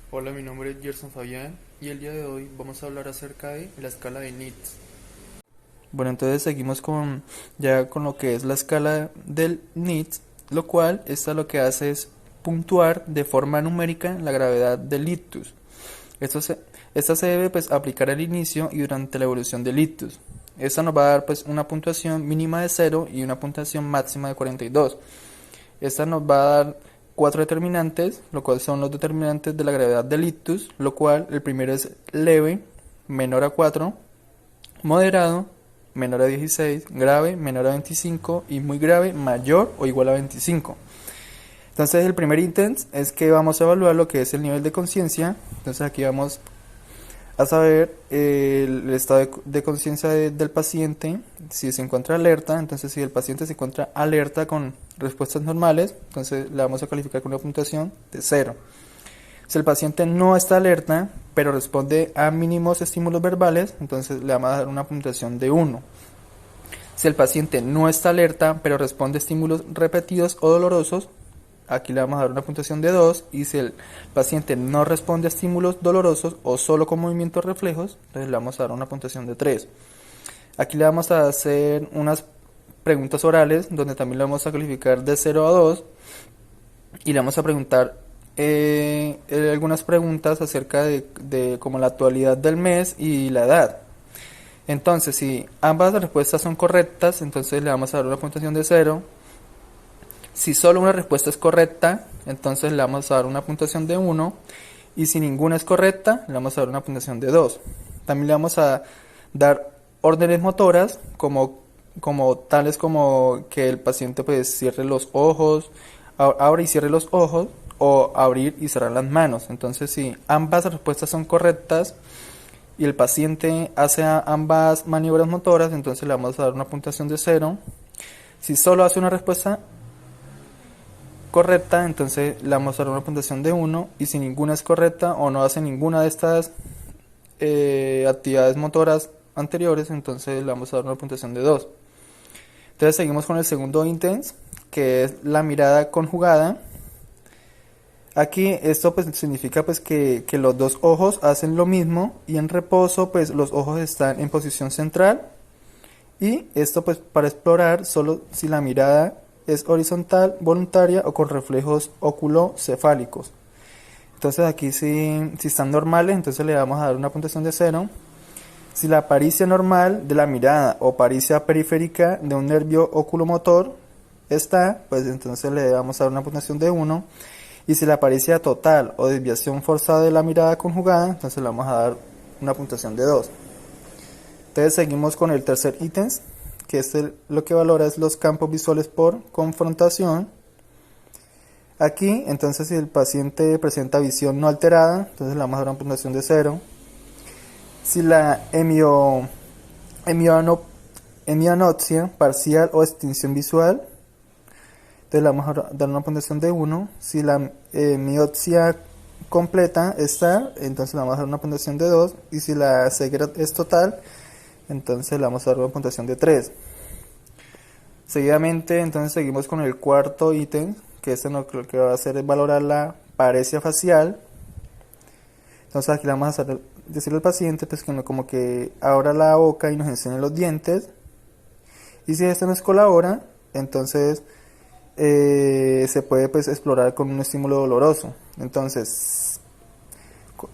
Hola, mi nombre es Gerson Fabián y el día de hoy vamos a hablar acerca de la escala de Nitz. Bueno, entonces seguimos con lo que es la escala del Nitz, lo cual esta lo que hace es puntuar de forma numérica la gravedad del ictus. Esto se, esta se debe pues aplicar al inicio y durante la evolución del ictus. Esta nos va a dar pues una puntuación mínima de 0 y una puntuación máxima de 42. Esta nos va a dar cuatro determinantes, lo cual son los determinantes de la gravedad del ictus, lo cual el primero es leve, menor a 4, moderado, menor a 16, grave, menor a 25 y muy grave, mayor o igual a 25. Entonces el primer ítem es que vamos a evaluar lo que es el nivel de conciencia. Entonces aquí vamos a saber el estado de conciencia del paciente, si se encuentra alerta. Entonces si el paciente se encuentra alerta con respuestas normales, entonces le vamos a calificar con una puntuación de 0. Si el paciente no está alerta, pero responde a mínimos estímulos verbales, entonces le vamos a dar una puntuación de 1. Si el paciente no está alerta, pero responde a estímulos repetidos o dolorosos, aquí le vamos a dar una puntuación de 2. Y si el paciente no responde a estímulos dolorosos o solo con movimientos reflejos, entonces le vamos a dar una puntuación de 3. Aquí le vamos a hacer unas preguntas orales, donde también le vamos a calificar de 0 a 2. Y le vamos a preguntar algunas preguntas acerca de como la actualidad del mes y la edad. Entonces, si ambas respuestas son correctas, entonces le vamos a dar una puntuación de 0. Si solo una respuesta es correcta, entonces le vamos a dar una puntuación de 1. Y si ninguna es correcta, le vamos a dar una puntuación de 2. También le vamos a dar órdenes motoras, como tales como que el paciente pues cierre los ojos, abra y cierre los ojos, o abrir y cerrar las manos. Entonces, si ambas respuestas son correctas y el paciente hace ambas maniobras motoras, entonces le vamos a dar una puntuación de 0. Si solo hace una respuesta correcta, entonces le vamos a dar una puntuación de 1. Y si ninguna es correcta o no hace ninguna de estas actividades motoras anteriores, entonces le vamos a dar una puntuación de 2. Entonces seguimos con el segundo ítem, que es la mirada conjugada. Aquí esto pues significa pues que los dos ojos hacen lo mismo, y en reposo pues los ojos están en posición central. Y esto pues para explorar solo si la mirada es horizontal, voluntaria o con reflejos oculocefálicos. Entonces aquí si están normales, entonces le vamos a dar una puntuación de 0. Si la aparicia normal de la mirada o aparicia periférica de un nervio oculomotor está, pues entonces le vamos a dar una puntuación de 1. Y si la aparicia total o desviación forzada de la mirada conjugada, entonces le vamos a dar una puntuación de 2. Entonces seguimos con el tercer ítem, que es lo que valora es los campos visuales por confrontación. Aquí, entonces, si el paciente presenta visión no alterada, entonces le vamos a dar una puntuación de 0. Si la hemianopsia parcial o extinción visual, entonces le vamos a dar una puntuación de 1. Si la miopsia completa está, entonces le vamos a dar una puntuación de 2. Y si la ceguera es total, entonces le vamos a dar una puntuación de 3. Seguidamente, entonces seguimos con el cuarto ítem, que lo que va a hacer es valorar la paresia facial. Entonces aquí le vamos a decirle al paciente pues que como que abra la boca y nos enseñe los dientes. Y si esto nos colabora, entonces se puede pues explorar con un estímulo doloroso. Entonces,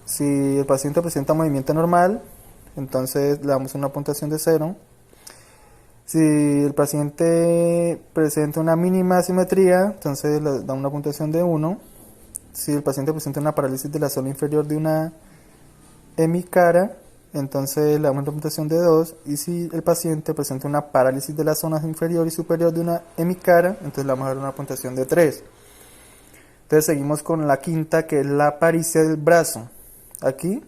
si el paciente presenta movimiento normal, entonces le damos una puntuación de 0. Si el paciente presenta una mínima asimetría, entonces le da una puntuación de 1. Si el paciente presenta una parálisis de la zona inferior de una hemicara, entonces le damos una puntuación de 2. Y si el paciente presenta una parálisis de la zona inferior y superior de una hemicara, entonces le vamos a dar una puntuación de 3. Entonces seguimos con la quinta, que es la paricia del brazo. Aquí,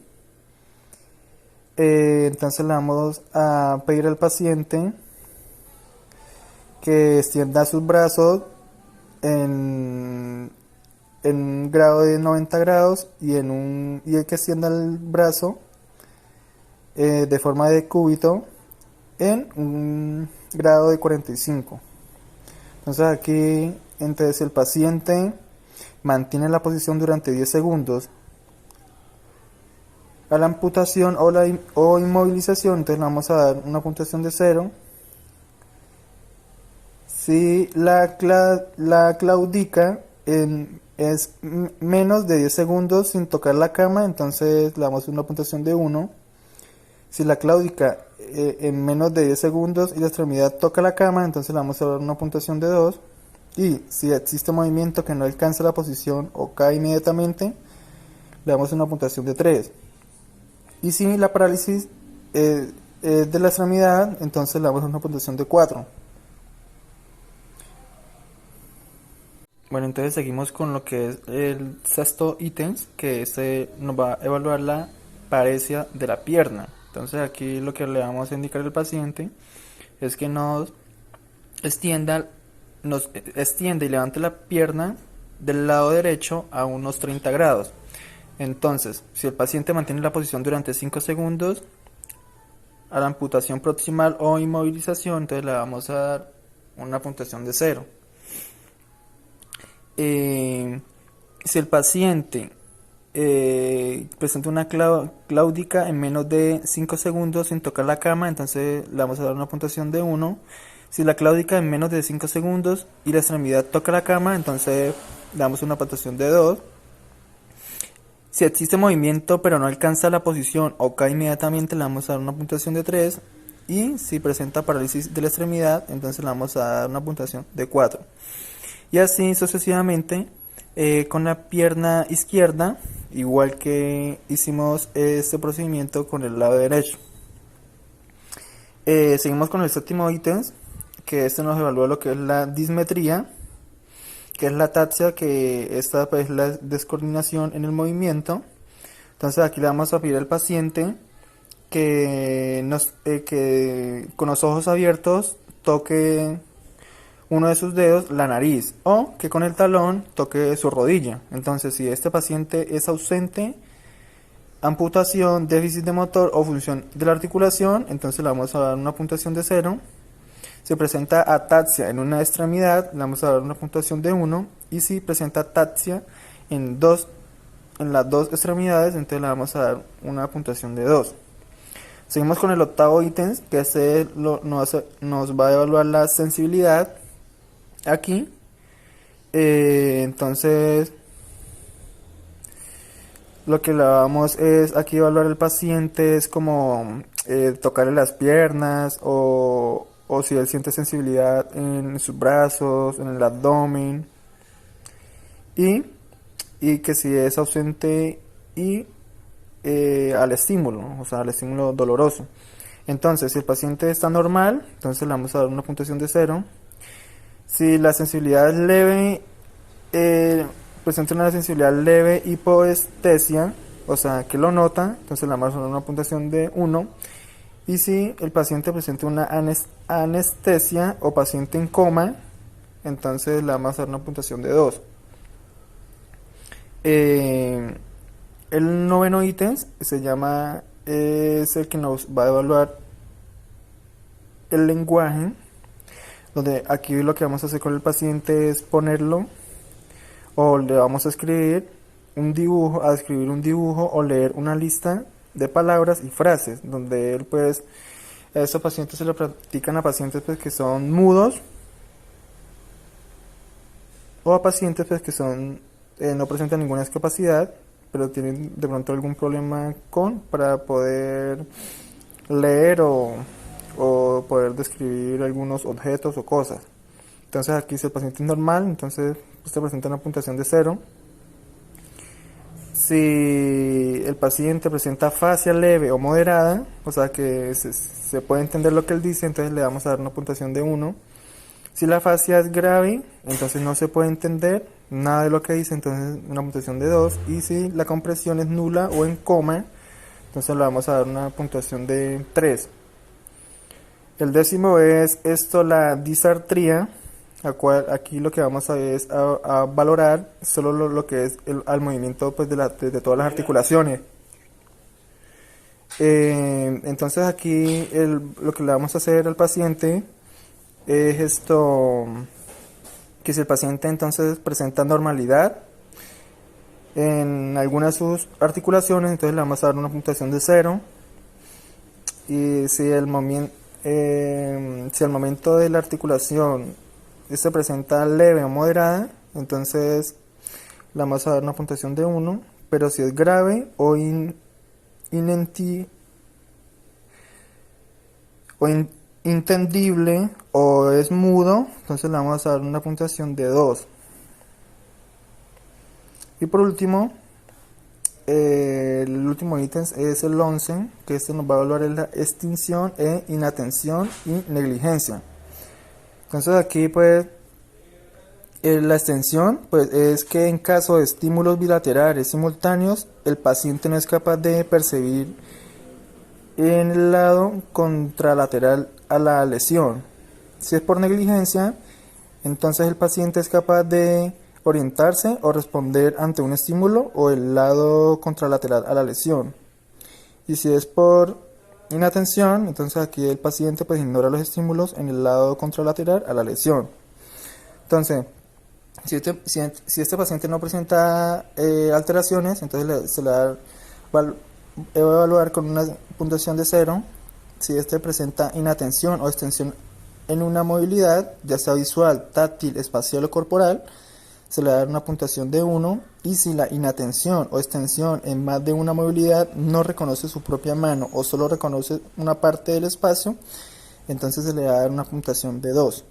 entonces le vamos a pedir al paciente que extienda sus brazos en un grado de 90 grados y el que extienda el brazo de forma de cúbito en un grado de 45. Entonces aquí, entonces el paciente mantiene la posición durante 10 segundos a la amputación o inmovilización, entonces le vamos a dar una puntuación de 0. Si la claudica es menos de 10 segundos sin tocar la cama, entonces le damos una puntuación de 1. Si la claudica en menos de 10 segundos y la extremidad toca la cama, entonces le vamos a dar una puntuación de 2. Y si existe movimiento que no alcanza la posición o cae inmediatamente, le damos una puntuación de 3. Y si la parálisis es de la extremidad, entonces le damos una puntuación de 4. Bueno, entonces seguimos con lo que es el sexto ítem, que nos va a evaluar la paresia de la pierna. Entonces aquí lo que le vamos a indicar al paciente es que nos extienda y levante la pierna del lado derecho a unos 30 grados. Entonces, si el paciente mantiene la posición durante 5 segundos, a la amputación proximal o inmovilización, entonces le vamos a dar una puntuación de 0. Si el paciente presenta una claudica en menos de 5 segundos sin tocar la cama, entonces le vamos a dar una puntuación de 1. Si la claudica en menos de 5 segundos y la extremidad toca la cama, entonces le damos una puntuación de 2. Si existe movimiento pero no alcanza la posición o cae inmediatamente, le vamos a dar una puntuación de 3. Y si presenta parálisis de la extremidad, entonces le vamos a dar una puntuación de 4. Y así sucesivamente con la pierna izquierda, igual que hicimos este procedimiento con el lado derecho. Seguimos con el séptimo ítem, que este nos evalúa lo que es la dismetría, que es la ataxia, que esta pues, es la descoordinación en el movimiento. Entonces aquí le vamos a pedir al paciente que con los ojos abiertos toque uno de sus dedos la nariz, o que con el talón toque su rodilla. Entonces si este paciente es ausente, amputación, déficit de motor o función de la articulación, entonces le vamos a dar una puntuación de 0. Si presenta ataxia en una extremidad, le vamos a dar una puntuación de 1. Y si presenta ataxia en las dos extremidades, entonces le vamos a dar una puntuación de 2. Seguimos con el octavo ítem, que nos va a evaluar la sensibilidad. Aquí, entonces, lo que le vamos es aquí evaluar al paciente, es como tocarle las piernas o si él siente sensibilidad en sus brazos, en el abdomen, y que si es ausente y al estímulo, o sea, al estímulo doloroso. Entonces, si el paciente está normal, entonces le vamos a dar una puntuación de 0. Si la sensibilidad es leve, presenta una sensibilidad leve hipoestesia, o sea, que lo nota, entonces le vamos a dar una puntuación de 1. Y si el paciente presenta una anestesia o paciente en coma, entonces le vamos a dar una puntuación de 2. El noveno ítem se llama, es el que nos va a evaluar el lenguaje, donde aquí lo que vamos a hacer con el paciente es ponerlo, o le vamos a escribir un dibujo o leer una lista de palabras y frases, donde él pues a estos pacientes se lo practican a pacientes pues que son mudos, o a pacientes pues que son no presentan ninguna discapacidad, pero tienen de pronto algún problema para poder leer o poder describir algunos objetos o cosas. Entonces aquí si el paciente es normal, entonces usted presenta una puntuación de 0. Si el paciente presenta afasia leve o moderada, o sea que se puede entender lo que él dice, entonces le vamos a dar una puntuación de 1. Si la afasia es grave, entonces no se puede entender nada de lo que dice, entonces una puntuación de 2. Y si la compresión es nula o en coma, entonces le vamos a dar una puntuación de 3. El décimo es la disartría, la cual aquí lo que vamos a valorar solo lo que es al movimiento pues, de todas las articulaciones. Entonces aquí lo que le vamos a hacer al paciente es que si el paciente entonces presenta normalidad, en alguna de sus articulaciones, entonces le vamos a dar una puntuación de 0. Y si al momento de la articulación se presenta leve o moderada, entonces le vamos a dar una puntuación de 1, pero si es grave o intendible o es mudo, entonces le vamos a dar una puntuación de 2. Y por último, el último ítem es el 11, que este nos va a evaluar la extinción e inatención y negligencia. Entonces aquí pues la extensión pues es que en caso de estímulos bilaterales simultáneos el paciente no es capaz de percibir en el lado contralateral a la lesión. Si es por negligencia, entonces el paciente es capaz de orientarse o responder ante un estímulo o el lado contralateral a la lesión. Y si es por inatención, entonces aquí el paciente pues ignora los estímulos en el lado contralateral a la lesión. Entonces, si este paciente no presenta alteraciones, entonces se le va a evaluar con una puntuación de 0. Si este presenta inatención o extensión en una movilidad, ya sea visual, táctil, espacial o corporal, se le va a dar una puntuación de 1. Y si la inatención o extensión en más de una movilidad no reconoce su propia mano o solo reconoce una parte del espacio, entonces se le va a dar una puntuación de 2.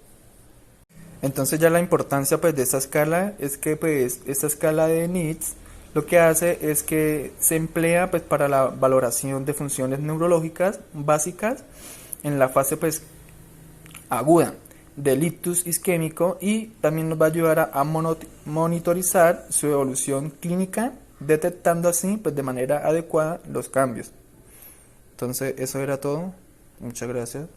Entonces ya la importancia pues de esta escala es que pues esta escala de NITS lo que hace es que se emplea pues para la valoración de funciones neurológicas básicas en la fase pues aguda del ictus isquémico, y también nos va a ayudar a monitorizar su evolución clínica, detectando así pues de manera adecuada los cambios. Entonces eso era todo. Muchas gracias.